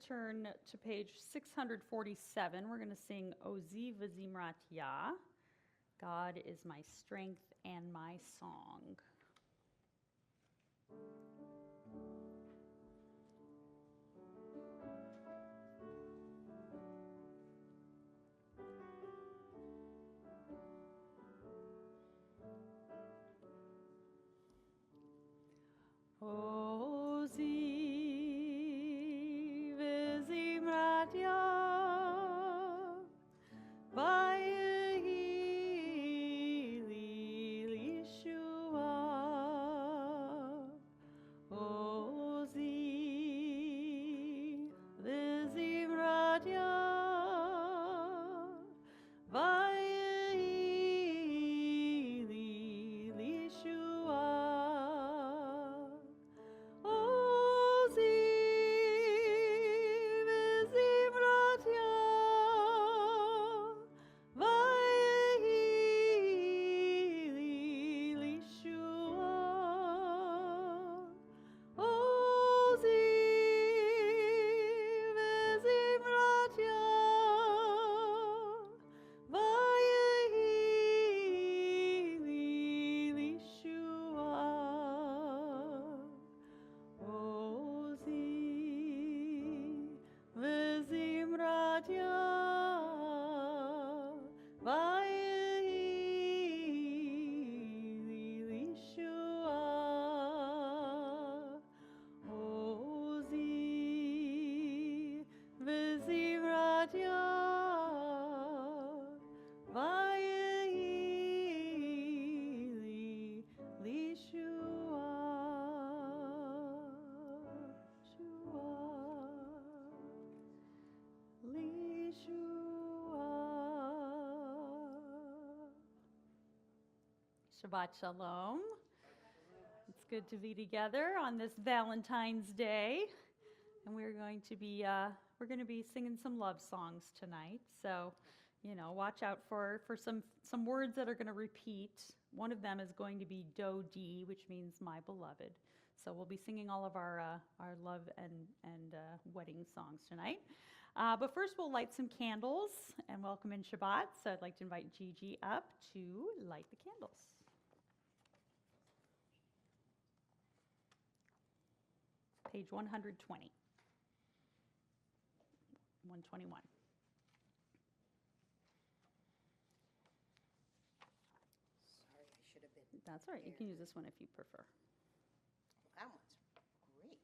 turn to page 647. We're going to sing Ozi v'zimrat Yah. God is my strength and my song. Ozi v'zimrat Yah, v'yehi li lishua. Ozi v'zimrat Yah, v'yehi li lishua. Shabbat Shalom. It's good to be together on this Valentine's Day, and we're going to be singing some love songs tonight. So, watch out for some words that are going to repeat. One of them is going to be Do Di, which means my beloved. So we'll be singing all of our love and wedding songs tonight. But first, we'll light some candles and welcome in Shabbat. So I'd like to invite Gigi up to light the candles. Page 120. 121. Sorry, I should have been. That's all right. You can use this one if you prefer. That one's great.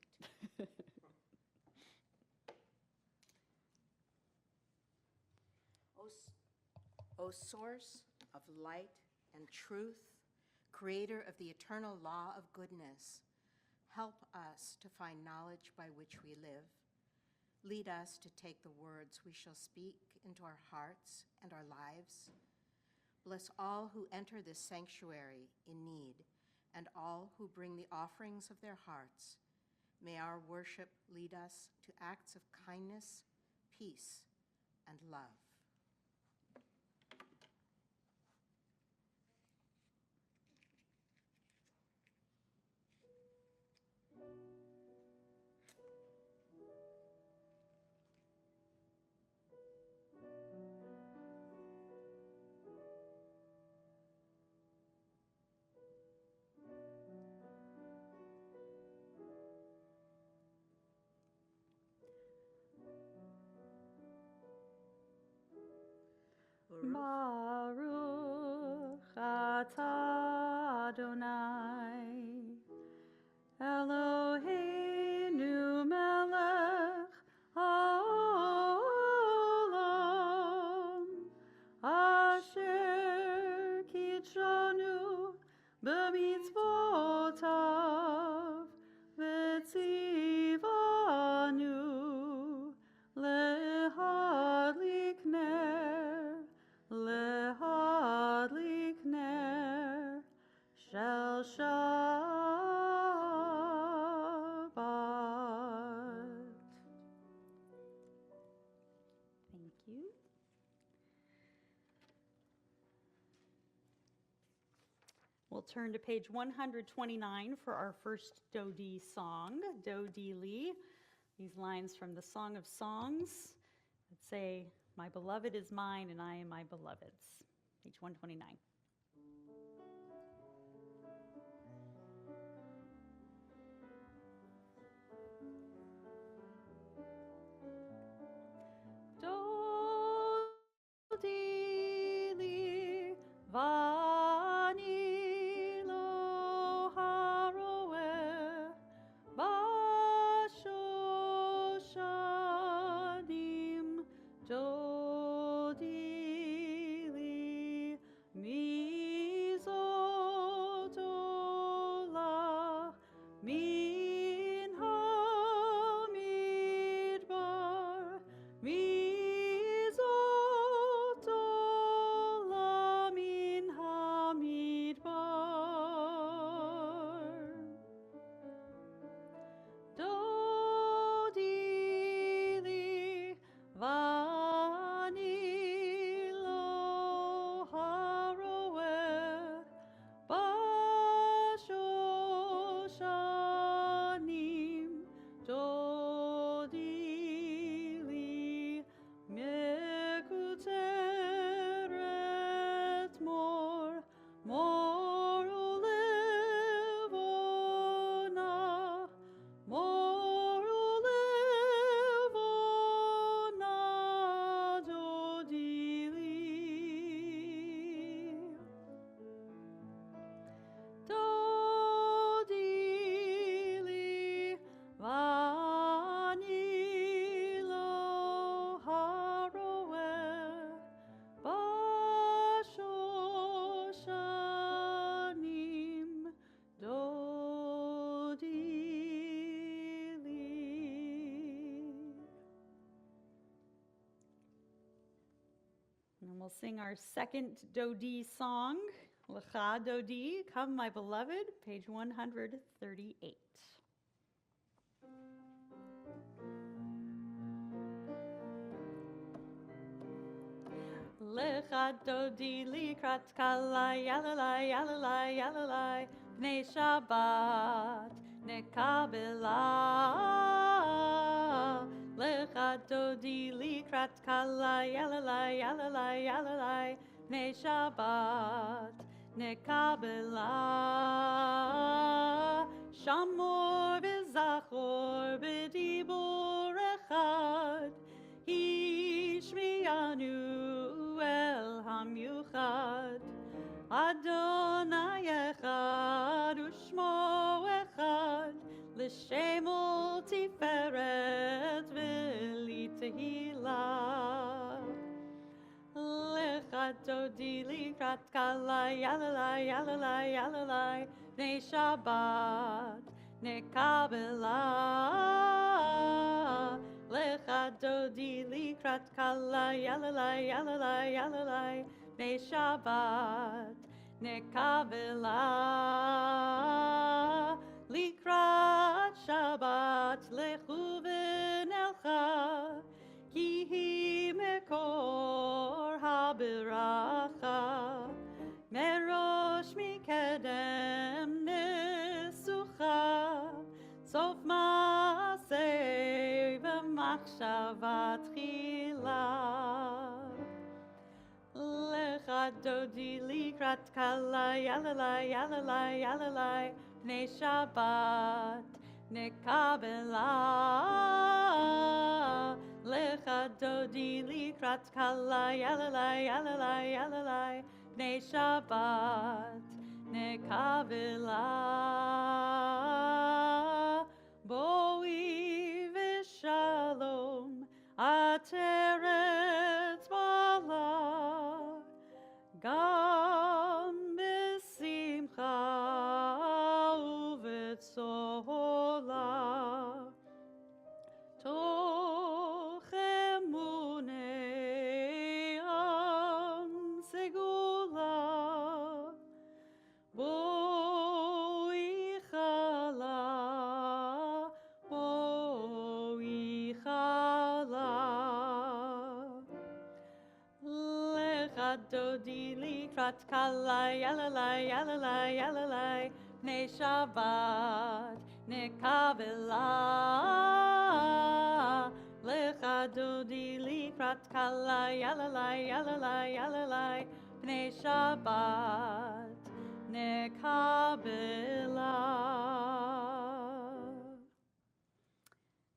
O source of light and truth, creator of the eternal law of goodness, help us to find knowledge by which we live. Lead us to take the words we shall speak into our hearts and our lives. Bless all who enter this sanctuary in need and all who bring the offerings of their hearts. May our worship lead us to acts of kindness, peace, and love. Baruch atah Adonai, Eloheinu melech haolam, asher kitshanu b'mitzvotav v'tzivanu lehadlik ner shel Shabbat. Thank you. We'll turn to page 129 for our first Do Di song, Do Di Li. these lines from the Song of Songs that say, "My beloved is mine and I am my beloved's." Page 129. Dili vani lo haroe bashoshanim dodili mizotola min hamidbar mizotola min hamidbar dodili vani lo haroe bashoshanim dodili mekuteret mor ulevona dodili dodili vani lo haroe bashoshanim dodili. And we'll sing our second Dodi song, Lecha Dodi, Come My Beloved, page 138. Lecha Dodi likrat kalai, yalalai, yalalai, yalalai, Bnei Shabbat, nekabela. Lecha Dodi likrat kalai, yalalai, yalalai, yalalai, Bnei Shabbat, nekabela. Shamor v'zachor b'dibur echad, Hishmianu el hamyuchad, Adonai echad u'shmo echad, l'shem tiferet v'litehila. Lecha dodi likrat kalai, yalalai, yalalai, yalalai, Bnei Shabbat, nekabela. Lecha dodi likrat kalai, yalalai, yalalai, yalalai, Bnei Shabbat, nekabela. Likrat Shabbat lechu v'nelcha, ki hi mekor habiracha, merosh mikedem nesucha, sof maaseh v'machshava tchila. Lecha dodi likrat kalai, yalalai, yalalai, yalalai, Bnei Shabbat, nekabela. Lecha dodi likrat kalai, yalalai, yalalai, yalalai, Bnei Shabbat, nekabela. Boi v'shalom, ateret bala, gam b'simcha uvetzola, toch emunei am segula, boi chala, Lecha dodi likrat kalai, yalalai, yalalai, yalalai, Bnei Shabbat, nekabela. dodi likrat kalai yalalai yalalai yalalai bnei Shabbat nekabela.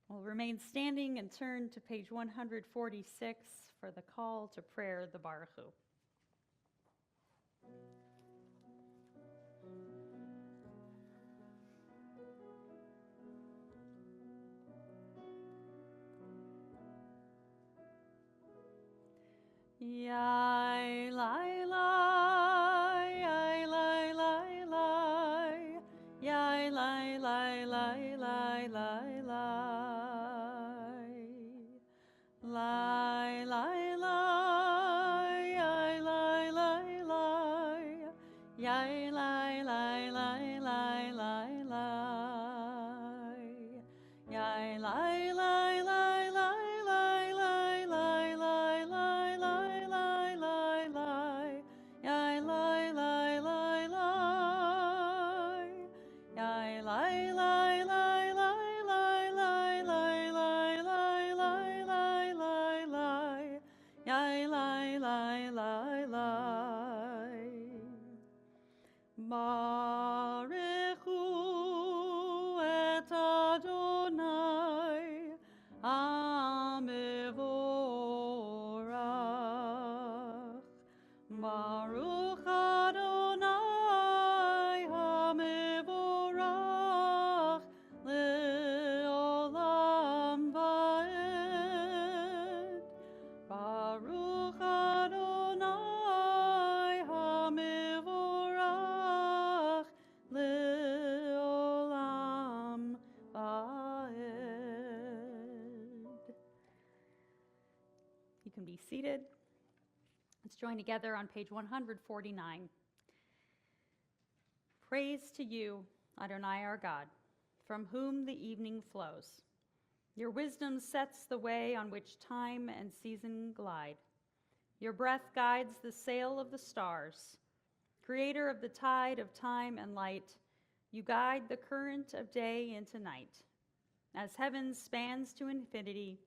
We'll remain standing and turn to page 146 for the call to prayer, the Baruch Hu. Yai lai lai, yai lai lai lai, yai lai lai lai lai lai lai, lai lai lai, yai lai lai lai, yai lai lai lai lai lai lai, yai lai lai lai lai. Barechu et Adonai Hamevorach. Baruch Adonai Hamevorach le'olam va'ed. Baruch Adonai Hamevorach le'olam va'ed. You can be seated. Let's join together on page 149. Praise to you, Adonai our God, from whom the evening flows. Your wisdom sets the way on which time and season glide. Your breath guides the sail of the stars. Creator of the tide of time and light, you guide the current of day into night. As heaven spans to infinity,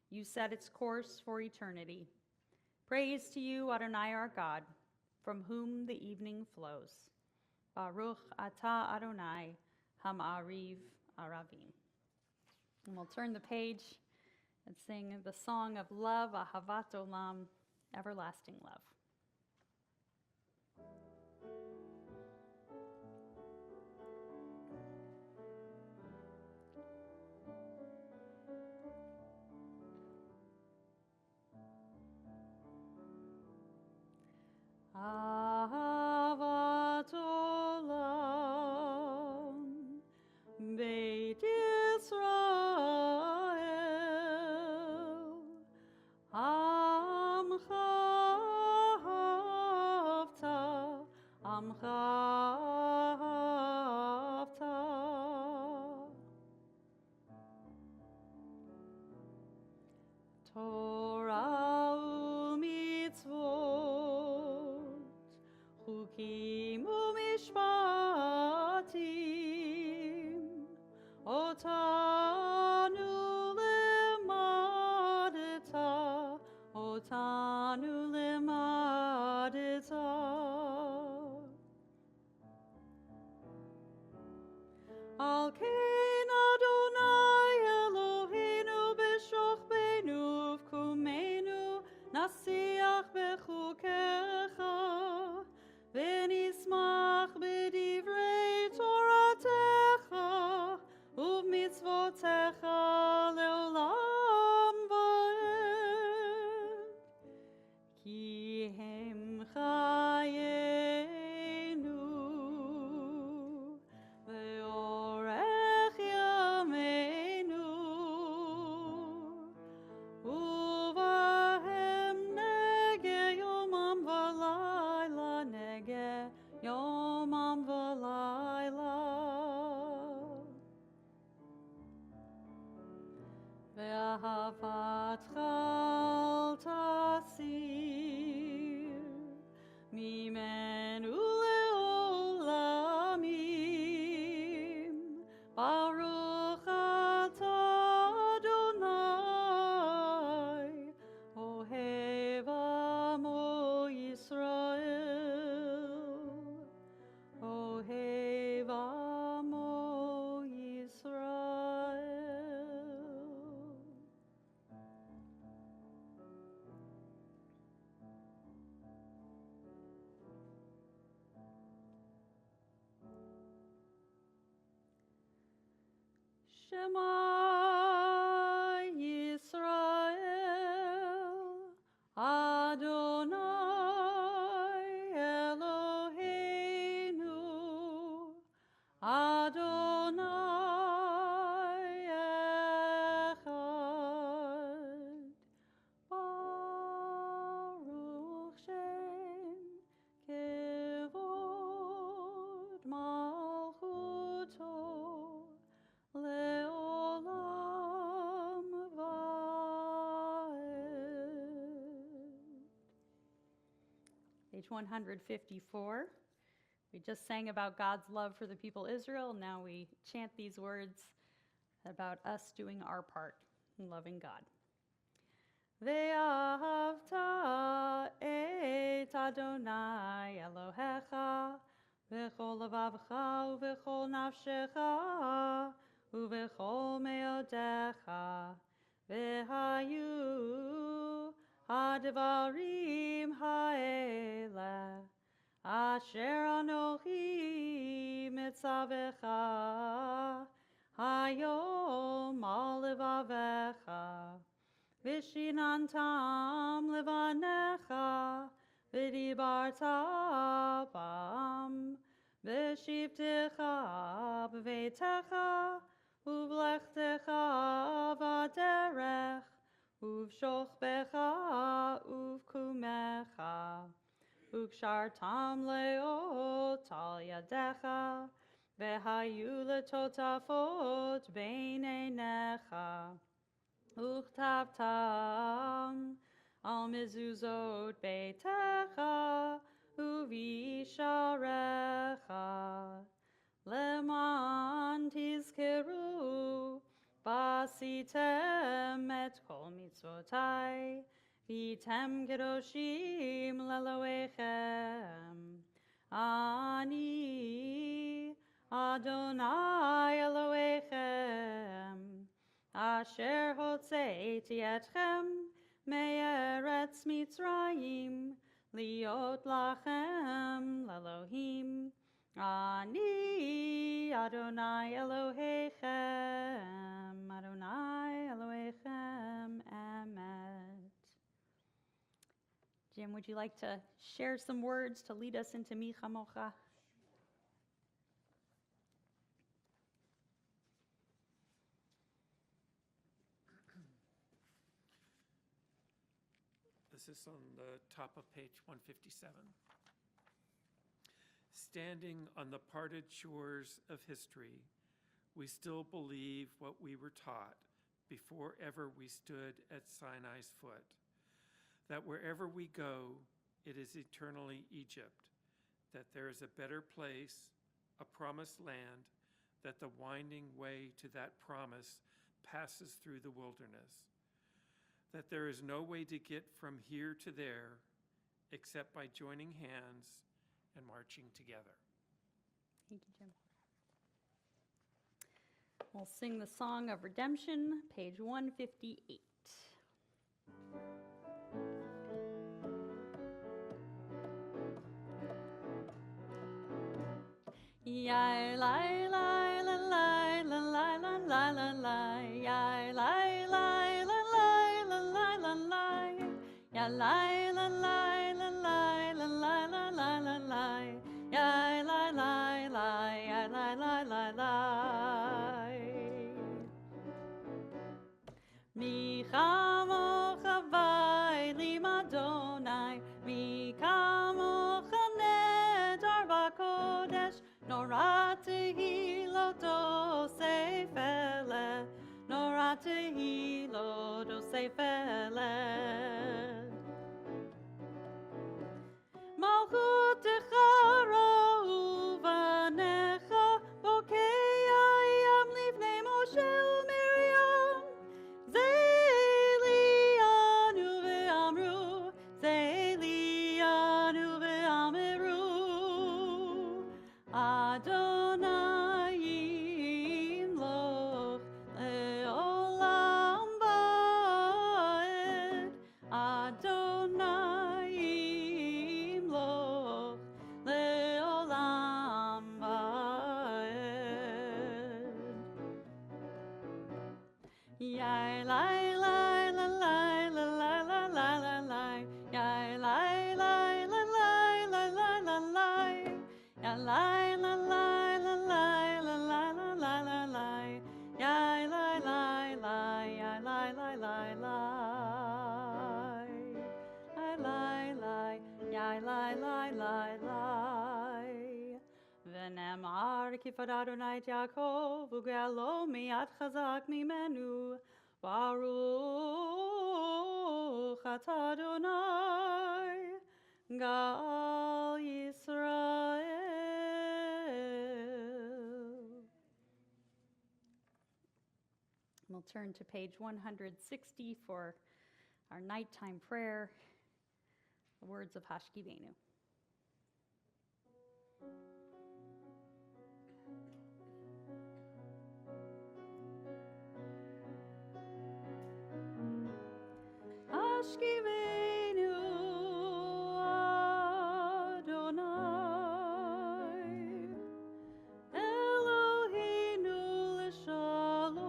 you set its course for eternity. Praise to you, Adonai our God, from whom the evening flows. Baruch atah Adonai Ham'ariv Aravim. And we'll turn the page and sing the song of love, Ahavat Olam, everlasting love. Ahavat Olam, Beit Yisrael, Amcha Havta, Amcha Havta. Torah u'mitzvot, chukim u'mishpatim, otanu lemadeta, otanu lemadeta. Al kein Adonai Eloheinu b'shoch beinu Shema Yisrael, Adonai Eloheinu, Adonai Echad. Baruch Shem Kevod Malchuto Leolam Vaed. Page 154. We just sang about God's love for the people Israel. Now we chant these words about us doing our part in loving God. Ve'ahavta et Adonai Elohecha v'chol levavcha u'v'chol nafshecha u'v'chol meodecha v'hayu ha'devarim ha'eleh asher anochi mitzavecha hayom al levavecha Vishinantam levanecha, vidibarta bam, vishivtecha b'veitecha, uvlechtecha vaderech, uvshochbecha uvkumecha, ukshartam leot al yadecha, vehayu letotafot beinenecha. Uchtavtam al mezuzot beitecha uvisharecha leman tizkeru basitem et kol mitzvotai vitem kedoshim leloechem ani Adonai Eloechem Asher hotzeiti etchem me'eretz Mitzrayim liot lachem l'Elohim ani Adonai Elohechem Adonai Elohechem Emet. Jim, would you like to share some words to lead us into Mi Chamocha? This is on the top of page 157. Standing on the parted shores of history, we still believe what we were taught before ever we stood at Sinai's foot, that wherever we go, it is eternally Egypt, that there is a better place, a promised land, that the winding way to that promise passes through the wilderness, that there is no way to get from here to there except by joining hands and marching together. Thank you, Jim. We'll sing the Song of Redemption, page 158. Yai lai lai la lai la lai la lai la lai yai lai lai la lai la lai la lai ya lai la lai la lai la lai la lai la lai yai lai lai lai ya lai lai lai lai mi chamo chavai li madonai mi chamo chanedar bakodesh Norati lo do se fele, Norati lo do se fele. Malchut echaro uvanecha, bokeya yam livnei Moshe uMiriam, Zelianu ve'amru, Zelianu ve'amiru. Adonai imloch leolam vaed. וכיפת אדוני את יעקב, וגאלו מיד חזק ממנו. ברוך אתה אדוני, גאל ישראל. We'll turn to page 160 for our nighttime prayer, the words of Hashkivenu. Hashkivenu Adonai, Eloheinu l'shalom,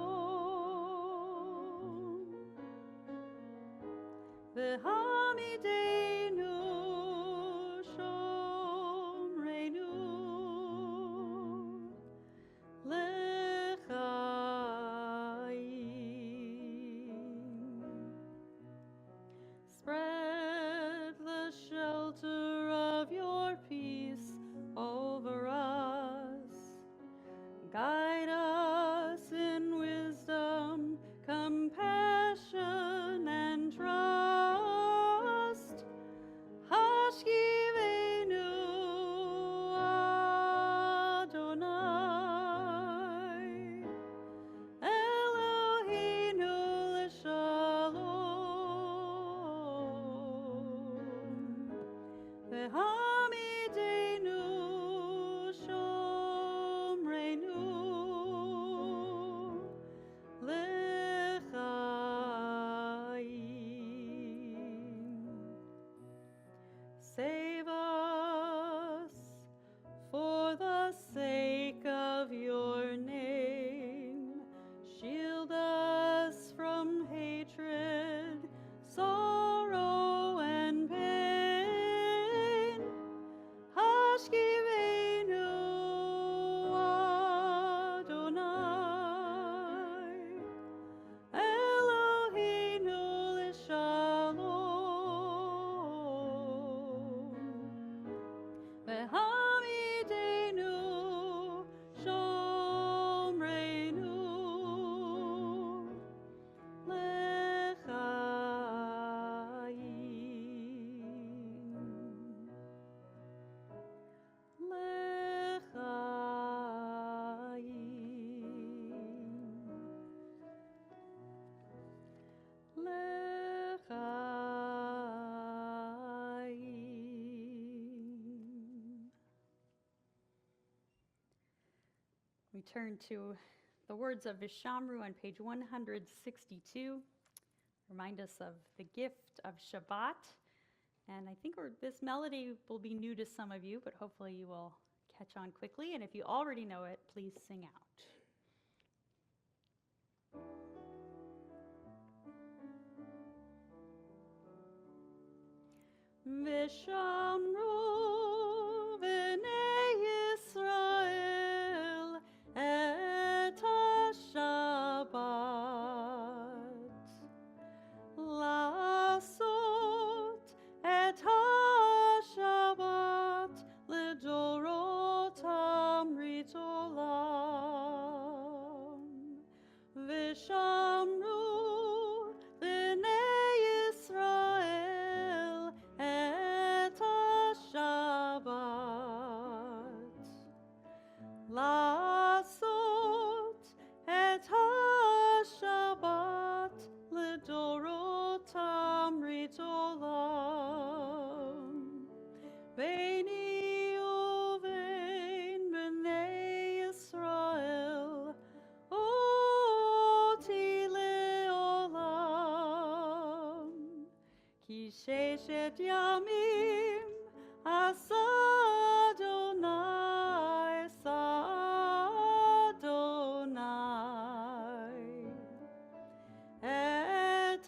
v'hamidenu shomreinu l'chaim. Spread the shelter of your peace over us. Guide us in wisdom, compassion, and trust. Hashkivenu Adonai, Eloheinu l'shalom, v'hamidenu shomreinu l'chaim. Save us for the sake of your name. Shield us from hatred, sorrow, and pain. Hashkivenu Adonai, Eloheinu l'shalom, v'hamidenu shomreinu We turn to the words of Vishamru on page 162. Remind us of the gift of Shabbat. And I think this melody will be new to some of you, but hopefully you will catch on quickly. And if you already know it, please sing out. Vishamru b'nei Yisrael et ha-Shabbat, לעשות את השבת לדורות אמרית עולם. ושמרו בני ישראל את השבת, לעשות את השבת לדורות אמרית עולם. ביני ובין בני ישראל אותי לעולם, כי ששת ימים עשה אדוני, עשה אדוני את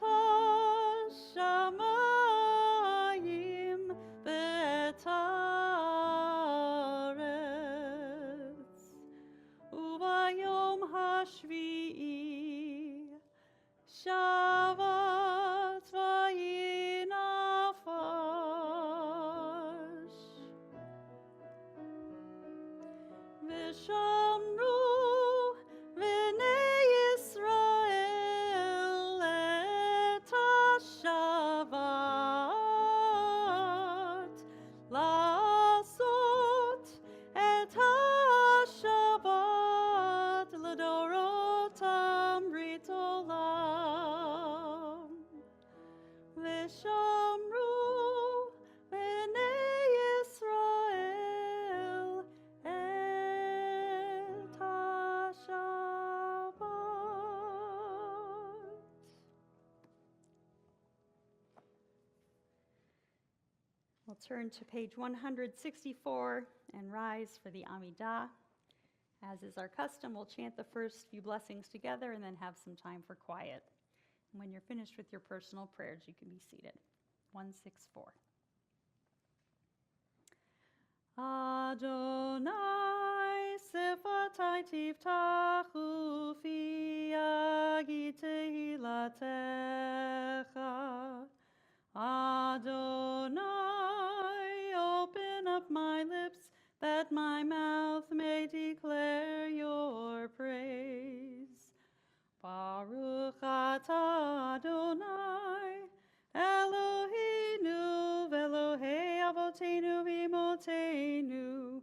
השמיים ואת הארץ, וביום השביעי שבת ויהי נפש. V'shomru b'nei Yisrael et HaShabbat. We'll turn to page 164 and rise for the Amidah. As is our custom, we'll chant the first few blessings together and then have some time for quiet. And when you're finished with your personal prayers, you can be seated. 164. Adonai sifatai tiftachu fi agi tehilatecha. Adonai, open up my lips, that my mouth may declare your praise. Baruch atah Adonai, Eloheinu v'Elohei avotenu v'imotenu,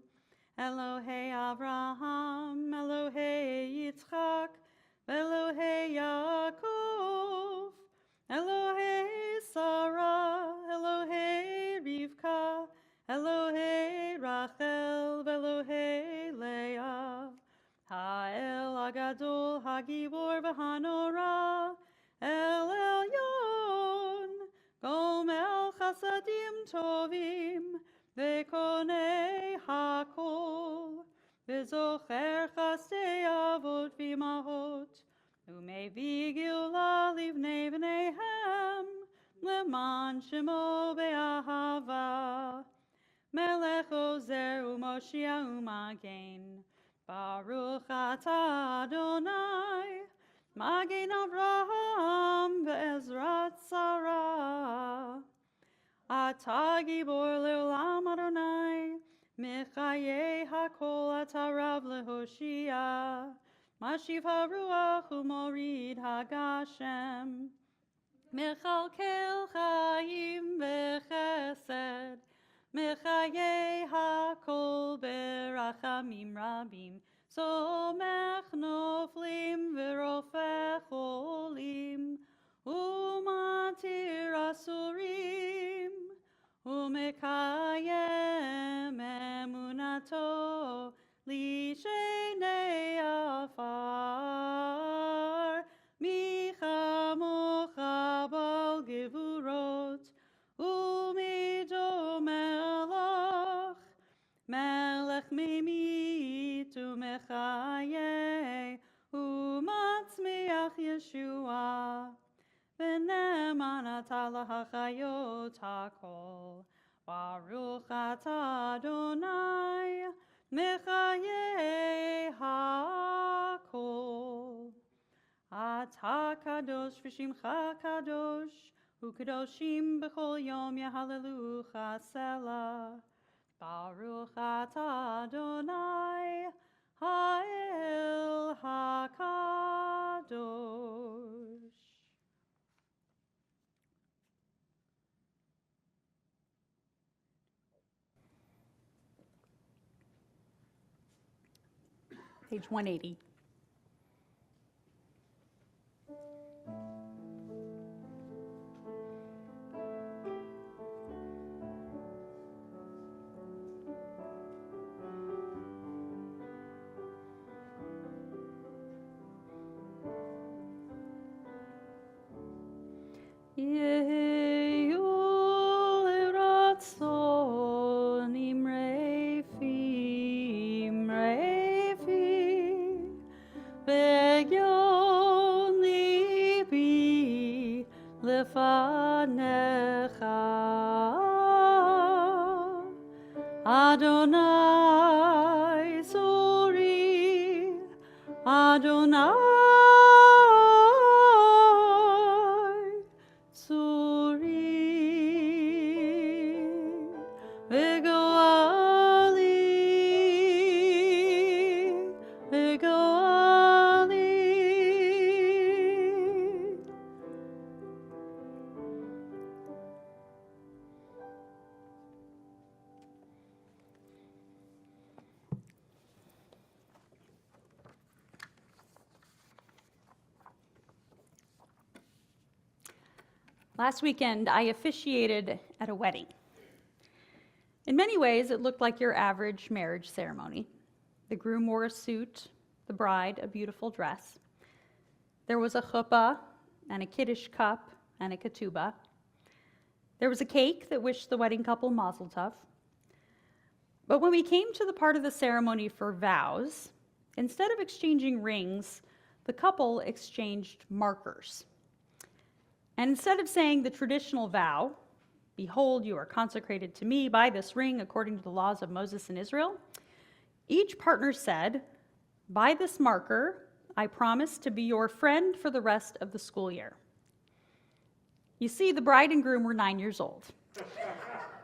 Elohei Avraham, Elohei Yitzchak, v'Elohei Yaakov, Elohei Sarah, Elohei Rivka, Elohei Rachel, v'Elohei Leah, Ha'el Agadol, Hagibor v'Hanora, El Elyon, Gomel Chasadim Tovim, V'Konei Hakol, V'Zocher Chasdei Avot v'Imahot, U'Mevi Gillah Livnei V'neihem, Leman Shemo Be'ahava, Melech Ozer U'Moshiach U'Magen, Baruch atah Adonai, Magen Avraham ve'Ezrat Sarah. Atah Gibor le'olam Adonai, Mechayei hakol atah Rav lehoshia, Mashiv haruach u'morid hagashem, Mechalkel chayim v'chesed, Mechayei hakol berachamim rabim, Somech noflim v'rofech olim, Umatir asurim, Umekayem emunato, Lishenei afar, Micha mocha bal gevurot, Umido melach, Melech mimit u'mechaye, U'matzmiach Yeshua, V'ne'eman atah lahachayot hakol, Baruch atah Adonai, Mechaye hakol. Atah kadosh v'shimcha kadosh, U'kadoshim b'chol yom yahalelucha selah. Baruch atah Adonai, Ha'el HaKadosh. Page 180. Adonai Suri, Adonai Suri, Vegoali, Vegoali. Last weekend, I officiated at a wedding. In many ways, it looked like your average marriage ceremony. The groom wore a suit, the bride a beautiful dress. There was a chuppah and a kiddush cup and a ketubah. There was a cake that wished the wedding couple mazel tov. But when we came to the part of the ceremony for vows, instead of exchanging rings, the couple exchanged markers. And instead of saying the traditional vow, "Behold, you are consecrated to me by this ring according to the laws of Moses and Israel," each partner said, "By this marker, I promise to be your friend for the rest of the school year." You see, the bride and groom were 9 years old.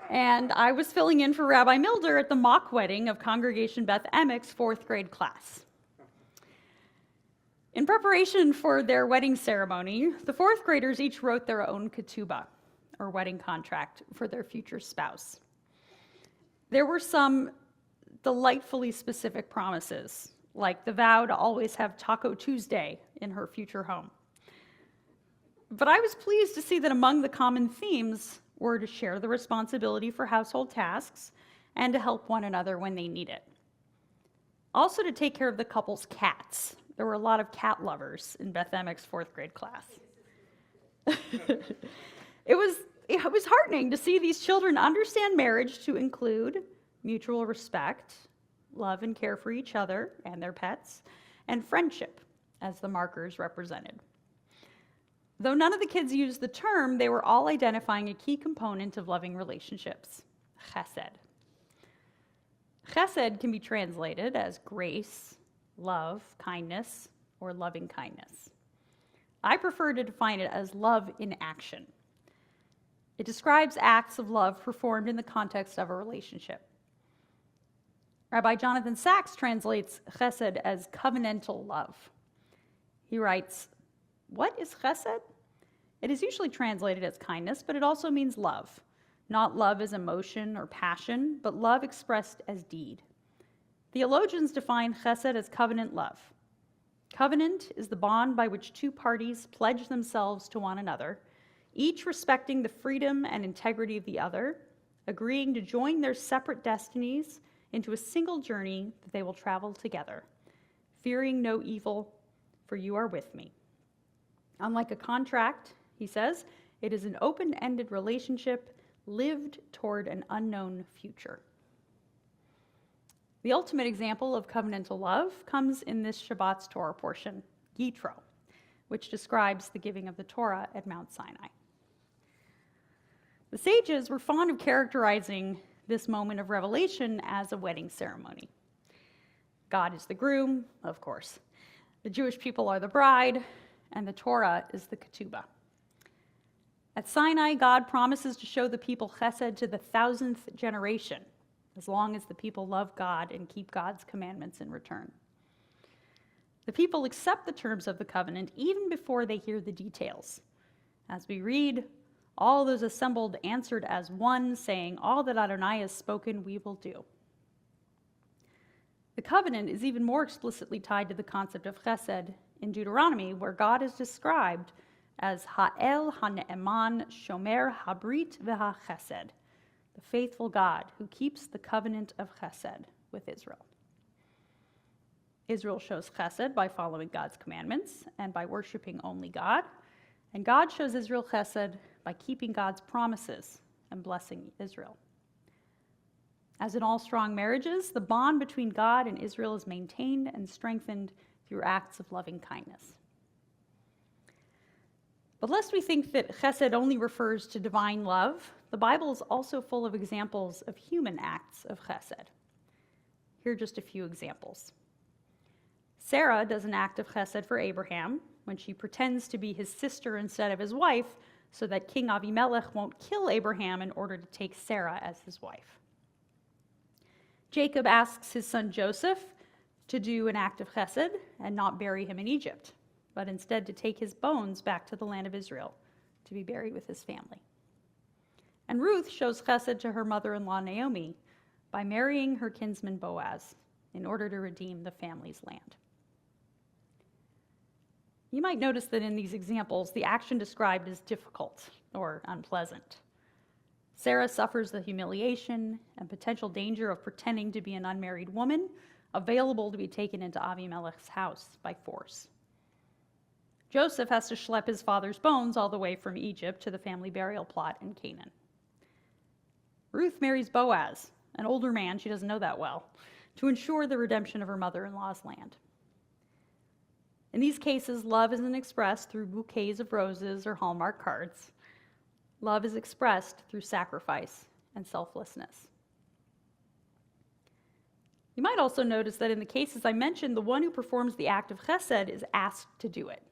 And I was filling in for Rabbi Milder at the mock wedding of Congregation Beth Emick's 4th grade class. In preparation for their wedding ceremony, the 4th graders each wrote their own ketubah, or wedding contract, for their future spouse. There were some delightfully specific promises, like the vow to always have Taco Tuesday in her future home. But I was pleased to see that among the common themes were to share the responsibility for household tasks and to help one another when they need it. Also to take care of the couple's cats. There were a lot of cat lovers in Beth Emick's 4th grade class. It was heartening to see these children understand marriage to include mutual respect, love and care for each other and their pets, and friendship as the markers represented. Though none of the kids used the term, they were all identifying a key component of loving relationships: chesed. Chesed can be translated as grace, love, kindness, or loving kindness. I prefer to define it as love in action. It describes acts of love performed in the context of a relationship. Rabbi Jonathan Sachs translates chesed as covenantal love. He writes, "What is chesed? It is usually translated as kindness, but it also means love. Not love as emotion or passion, but love expressed as deed. Theologians define chesed as covenant love. Covenant is the bond by which two parties pledge themselves to one another, each respecting the freedom and integrity of the other, agreeing to join their separate destinies into a single journey that they will travel together, fearing no evil, for you are with me." Unlike a contract, he says, it is an open-ended relationship lived toward an unknown future. The ultimate example of covenantal love comes in this Shabbat's Torah portion, Yitro, which describes the giving of the Torah at Mount Sinai. The sages were fond of characterizing this moment of revelation as a wedding ceremony. God is the groom, of course. The Jewish people are the bride, and the Torah is the ketubah. At Sinai, God promises to show the people chesed to the 1,000th generation, as long as the people love God and keep God's commandments in return. The people accept the terms of the covenant even before they hear the details. As we read, all those assembled answered as one, saying, "All that Adonai has spoken, we will do." The covenant is even more explicitly tied to the concept of chesed in Deuteronomy, where God is described as Ha'el HaNe'eman Shomer Habrit VeHaChesed, the faithful God who keeps the covenant of chesed with Israel. Israel shows chesed by following God's commandments and by worshiping only God, and God shows Israel chesed by keeping God's promises and blessing Israel. As in all strong marriages, the bond between God and Israel is maintained and strengthened through acts of loving kindness. But lest we think that chesed only refers to divine love, the Bible is also full of examples of human acts of chesed. Here are just a few examples. Sarah does an act of chesed for Abraham when she pretends to be his sister instead of his wife so that King Avimelech won't kill Abraham in order to take Sarah as his wife. Jacob asks his son Joseph to do an act of chesed and not bury him in Egypt, but instead to take his bones back to the land of Israel to be buried with his family. And Ruth shows chesed to her mother-in-law Naomi by marrying her kinsman Boaz in order to redeem the family's land. You might notice that in these examples, the action described is difficult or unpleasant. Sarah suffers the humiliation and potential danger of pretending to be an unmarried woman, available to be taken into Avimelech's house by force. Joseph has to schlep his father's bones all the way from Egypt to the family burial plot in Canaan. Ruth marries Boaz, an older man she doesn't know that well, to ensure the redemption of her mother-in-law's land. In these cases, love isn't expressed through bouquets of roses or Hallmark cards. Love is expressed through sacrifice and selflessness. You might also notice that in the cases I mentioned, the one who performs the act of chesed is asked to do it.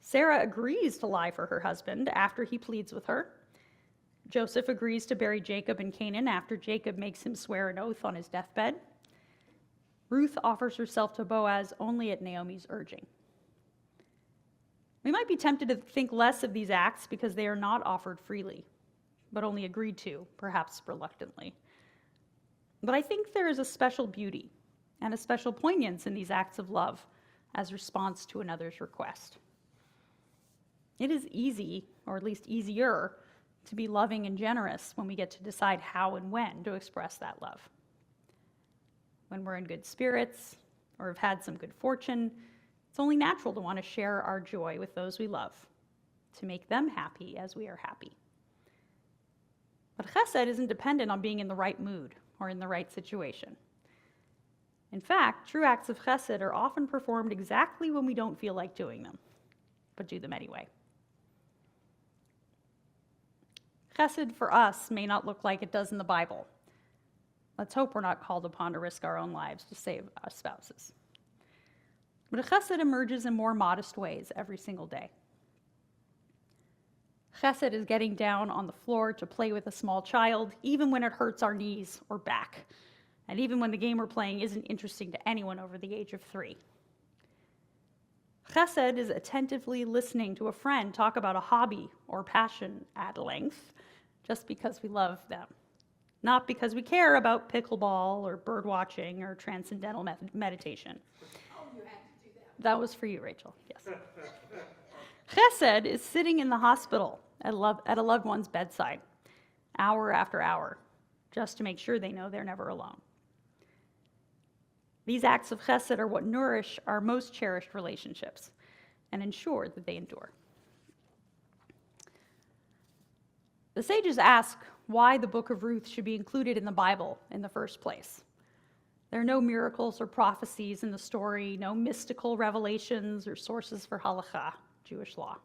Sarah agrees to lie for her husband after he pleads with her. Joseph agrees to bury Jacob in Canaan after Jacob makes him swear an oath on his deathbed. Ruth offers herself to Boaz only at Naomi's urging. We might be tempted to think less of these acts because they are not offered freely, but only agreed to, perhaps reluctantly. But I think there is a special beauty and a special poignance in these acts of love as response to another's request. It is easy, or at least easier, to be loving and generous when we get to decide how and when to express that love. When we're in good spirits or have had some good fortune, it's only natural to want to share our joy with those we love, to make them happy as we are happy. But chesed isn't dependent on being in the right mood or in the right situation. In fact, true acts of chesed are often performed exactly when we don't feel like doing them, but do them anyway. Chesed for us may not look like it does in the Bible. Let's hope we're not called upon to risk our own lives to save our spouses. But a chesed emerges in more modest ways every single day. Chesed is getting down on the floor to play with a small child, even when it hurts our knees or back, and even when the game we're playing isn't interesting to anyone over the age of 3. Chesed is attentively listening to a friend talk about a hobby or passion at length, just because we love them, not because we care about pickleball or bird watching or transcendental meditation. Oh, you had to do that. That was for you, Rachel, yes. Chesed is sitting in the hospital at a loved one's bedside, hour after hour, just to make sure they know they're never alone. These acts of chesed are what nourish our most cherished relationships and ensure that they endure. The sages ask why the book of Ruth should be included in the Bible in the first place. There are no miracles or prophecies in the story, no mystical revelations or sources for halakha, Jewish law.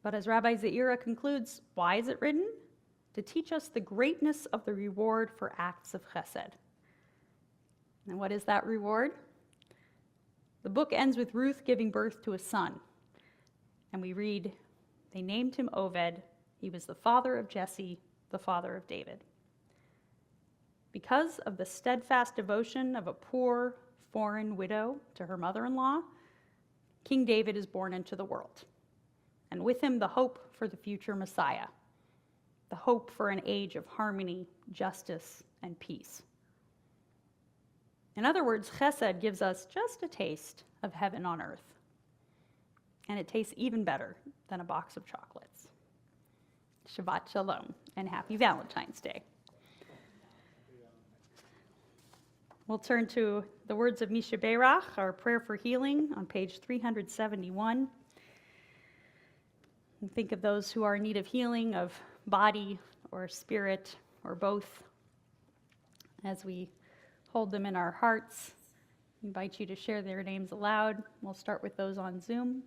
But as Rabbi Zaira concludes, why is it written? To teach us the greatness of the reward for acts of chesed. And what is that reward? The book ends with Ruth giving birth to a son. And we read, they named him Oved. He was the father of Jesse, the father of David. Because of the steadfast devotion of a poor, foreign widow to her mother-in-law, King David is born into the world. And with him, the hope for the future Messiah, the hope for an age of harmony, justice, and peace. In other words, chesed gives us just a taste of heaven on earth. And it tastes even better than a box of chocolates. Shabbat Shalom, and happy Valentine's Day. We'll turn to the words of Misha Beirach, our prayer for healing, on page 371. And think of those who are in need of healing of body or spirit or both. As we hold them in our hearts, I invite you to share their names aloud. We'll start with those on Zoom.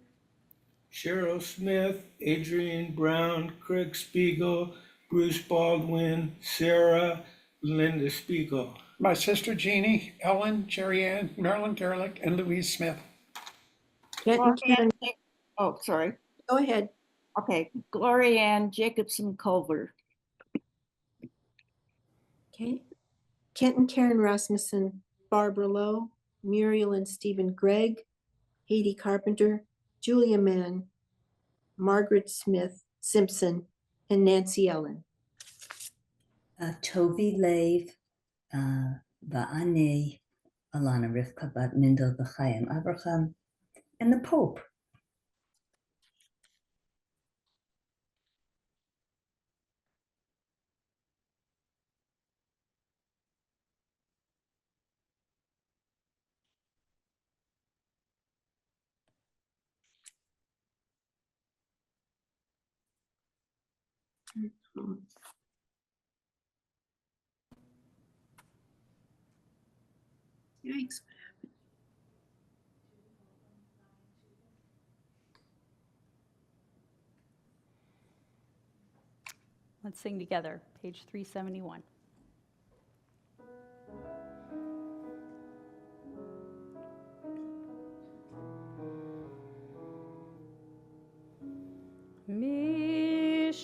Cheryl Smith, Adrian Brown, Craig Spiegel, Bruce Baldwin, Sarah, Linda Spiegel. My sister Jeannie, Ellen, Jerry Ann, Marilyn Gerlich, and Louise Smith. Gloria Karen, Ann, oh, sorry. go ahead. Okay, Gloria Ann Jacobson Culver. Okay. Kent and Karen Rasmussen, Barbara Lowe, Muriel and Stephen Gregg, Haiti Carpenter, Julia Mann, Margaret Smith Simpson, and Nancy Ellen. Tovi Lev, Ba'ani, Alana Rivka Bat Mindel B'Chaim Abraham, and the Pope. Yikes. Let's sing together, page 371. Misheberach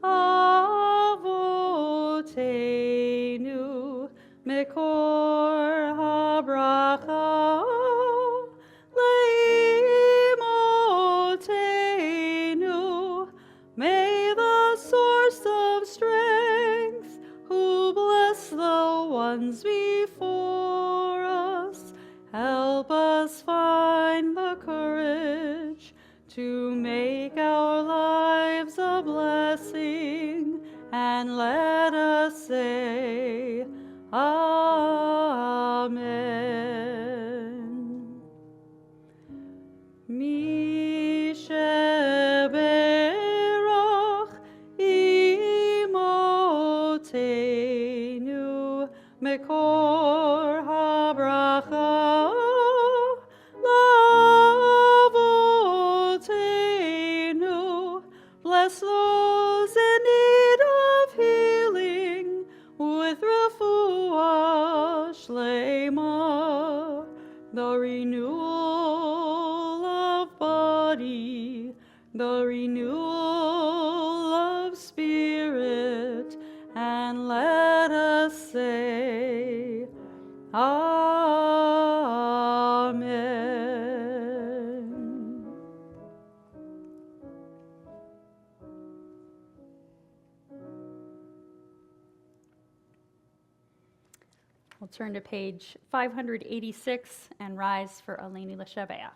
Avotenu Mekor habracha Leimotenu. May the source of strength, who bless the ones before us, help us find the courage to make our lives a blessing, and let us say, Amen. Misheberach imotenu mekor habracha lavotenu. Bless those in need of healing with refuah shlema, the renewal of body, the renewal of spirit, and let us say, Amen. We'll turn to page 586 and rise for Aleinu L'Shaveach.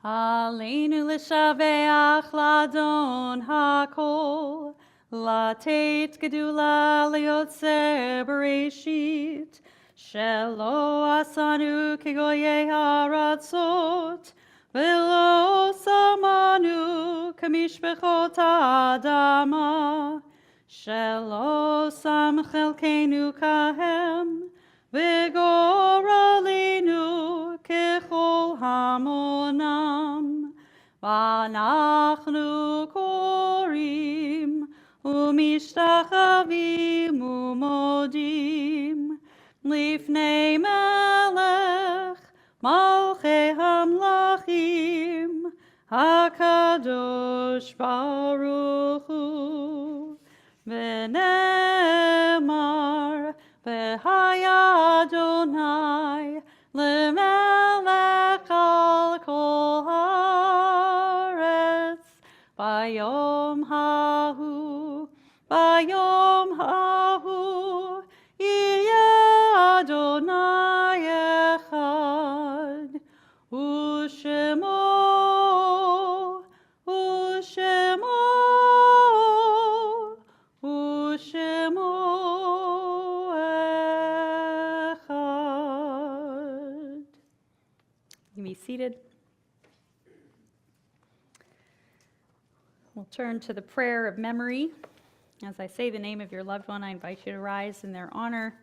Aleinu L'Shaveach L'Adon HaKol, Latet Gedula Leotzer Bereshit, Shelo Asanu Kegoye Haratzot, Velo Samanu Kamishbechot Adama, Shelo Sam Chelkenu Kahem, Vigoralinu Kechol Hamonam, Vanachnu Korim, Umishtachavim Umodim, Lifnei Melech, Malchei Hamlachim, HaKadosh Baruch Hu. V'nemar v'haya Adonai l'melech al kol haaretz bayom hahu yiyeh Adonai echad u'shemo echad. You may be seated. We'll turn to the prayer of memory. As I say the name of your loved one, I invite you to rise in their honor,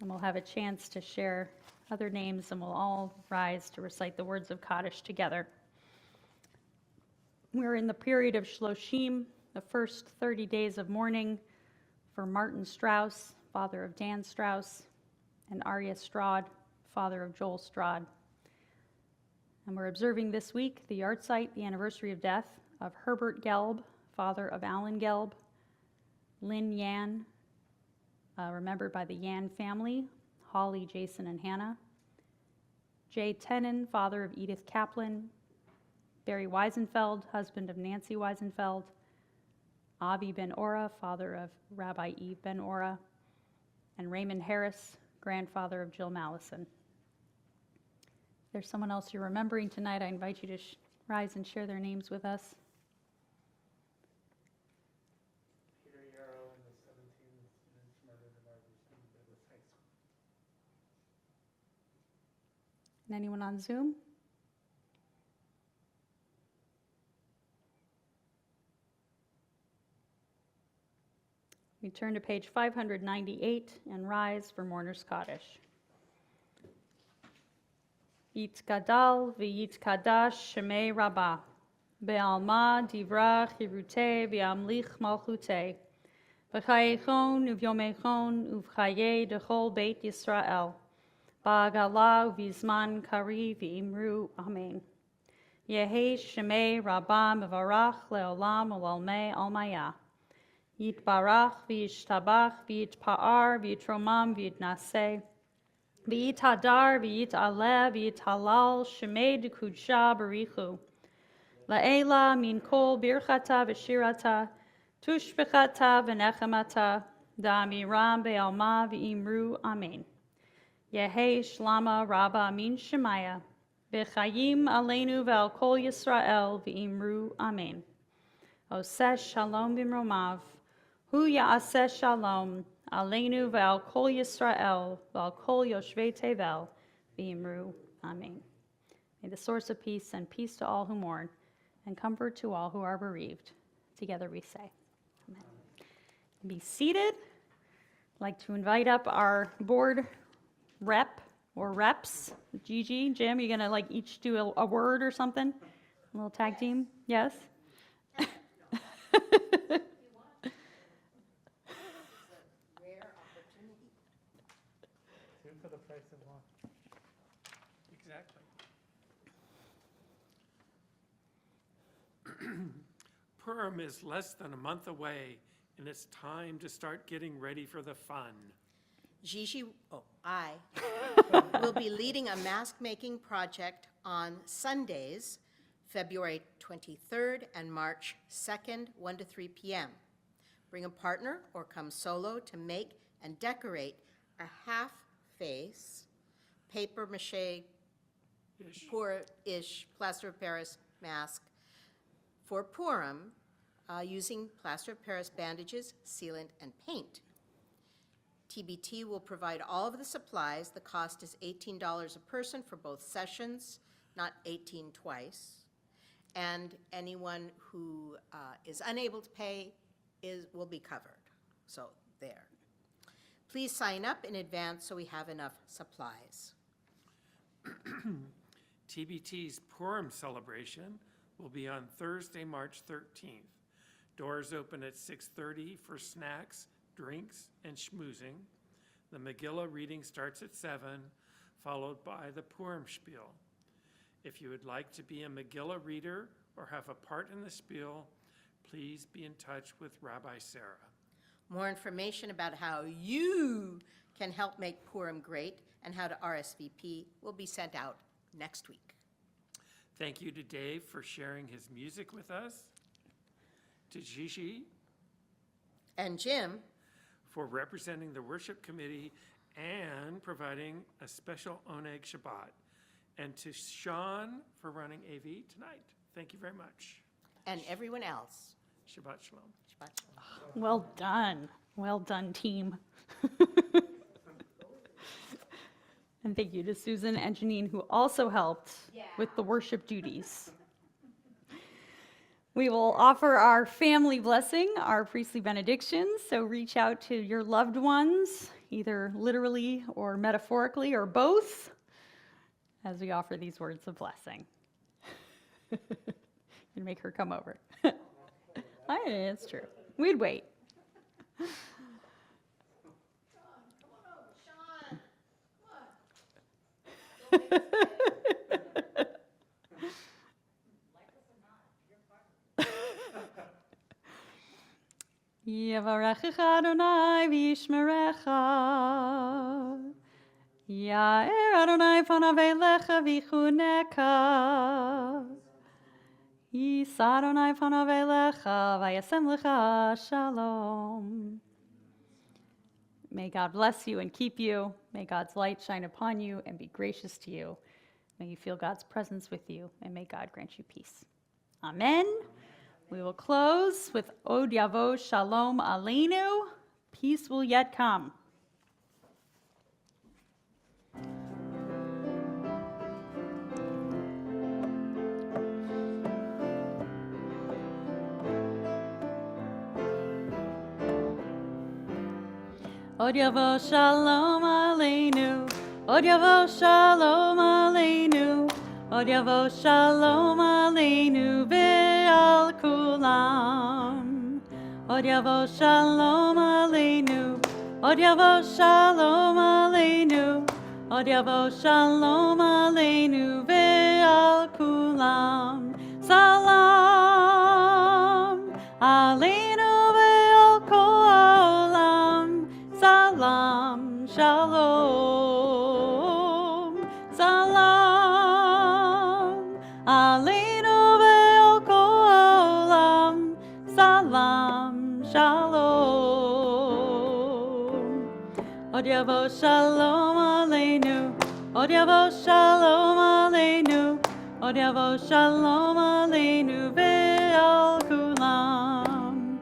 and we'll have a chance to share other names, and we'll all rise to recite the words of Kaddish together. We're in the period of Shloshim, the first 30 days of mourning for Martin Strauss, father of Dan Strauss, and Arya Strad, father of Joel Strad. And we're observing this week the yahrzeit, the anniversary of death of Herbert Gelb, father of Alan Gelb, Lynn Yan, remembered by the Yan family, Holly, Jason, and Hannah, Jay Tenon, father of Edith Kaplan, Barry Weisenfeld, husband of Nancy Weisenfeld, Avi Ben Ora, father of Rabbi Eve Ben Ora, and Raymond Harris, grandfather of Jill Mallison. If there's someone else you're remembering tonight, I invite you to rise and share their names with us. Peter Yarrow and the 17 students murdered at Arbor Douglas High School. And anyone on Zoom? We turn to page 598 and rise for Mourner's Kaddish. Yitkadal v'yitkadash shemei Rabbah, be'alma divra chirute v'amlich malchute, v'chayechon uv'yomechon uv'chaye dechol beit Yisrael, ba'agala uv'izman kari v'imru amen. Yehi shemei Rabbah mevarach le'olam u'lalmei almaya. Yitbarach v'yishtabach v'yitpa'ar v'yitromam v'yitnaseh v'yithadar v'yitaleh v'yithalal shemei dekudsha barichu la'ela min kol birchata v'shirata tushbechata v'nechemata da'amiram be'alma v'imru amen. Yehi shlama rabba min shemaya v'chayim aleinu ve'al kol Yisrael v'imru amen. Oseh shalom b'mromav Hu ya'aseh shalom, aleinu ve'al kol Yisrael, ve'al kol yoshvei tevel, v'imru, amen. May the source of peace send peace to all who mourn, and comfort to all who are bereaved. Together we say, amen. Be seated. I'd like to invite up our board rep or reps. Gigi, Jim, you're gonna each do a word or something? A little tag team? Yes? For the price of one. Exactly. Purim is less than a month away, and it's time to start getting ready for the fun. I will be leading a mask-making project on Sundays, February 23rd and March 2nd, 1 to 3 p.m. Bring a partner or come solo to make and decorate a half-face, paper-mache, poor-ish, plaster of Paris mask for Purim using plaster of Paris bandages, sealant, and paint. TBT will provide all of the supplies. The cost is $18 a person for both sessions, not 18 twice. And anyone who is unable to pay will be covered. So there. Please sign up in advance so we have enough supplies. TBT's Purim celebration will be on Thursday, March 13th. Doors open at 6:30 for snacks, drinks, and schmoozing. The Megillah reading starts at 7, followed by the Purim spiel. If you would like to be a Megillah reader or have a part in the spiel, please be in touch with Rabbi Sarah. More information about how you can help make Purim great and how to RSVP will be sent out next week. Thank you to Dave for sharing his music with us, to Gigi And Jim, for representing the worship committee and providing a special Oneg Shabbat, and to Sean for running AV tonight. Thank you very much. and everyone else. Shabbat shalom. Shabbat shalom. Well done. Well done, team. And thank you to Susan and Janine, who also helped with the worship duties. We will offer our family blessing, our priestly benedictions, so reach out to your loved ones, either literally or metaphorically or both, as we offer these words of blessing. And make her come over. It's true. We'd wait. Yavarechecha Adonai v'yishmerecha. Ya'er Adonai panav elecha v'chuneka. Yisa Adonai panav elecha v'yasem lecha shalom. May God bless you and keep you. May God's light shine upon you and be gracious to you. May you feel God's presence with you, and may God grant you peace. Amen. We will close with Od Yavo Shalom Aleinu. Peace will yet come. Od Yavo Shalom Aleinu. Od Yavo Shalom Aleinu. Od Yavo Shalom Aleinu ve'al kulam. Od Yavo Shalom Aleinu. Od Yavo Shalom Aleinu. Od Yavo Shalom Aleinu ve'al kulam. Salam Aleinu ve'al kol ha'olam. Salam Shalom. Salam Aleinu ve'al kol ha'olam. Salam Shalom. Od Yavo Shalom Aleinu. Od Yavo Shalom Aleinu. Od Yavo Shalom Aleinu ve'al kulam.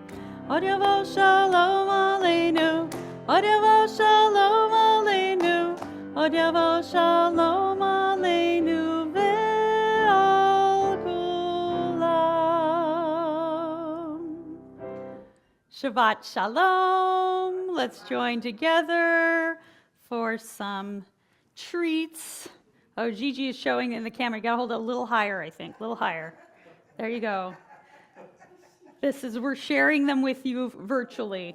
Od Yavo Shalom Aleinu. Od Yavo Shalom Aleinu. Od Yavo Shalom Aleinu ve'al kulam. Shabbat Shalom. Let's join together for some treats. Oh, Gigi is showing in the camera. You gotta hold it a little higher, I think. A little higher. There you go. We're sharing them with you virtually.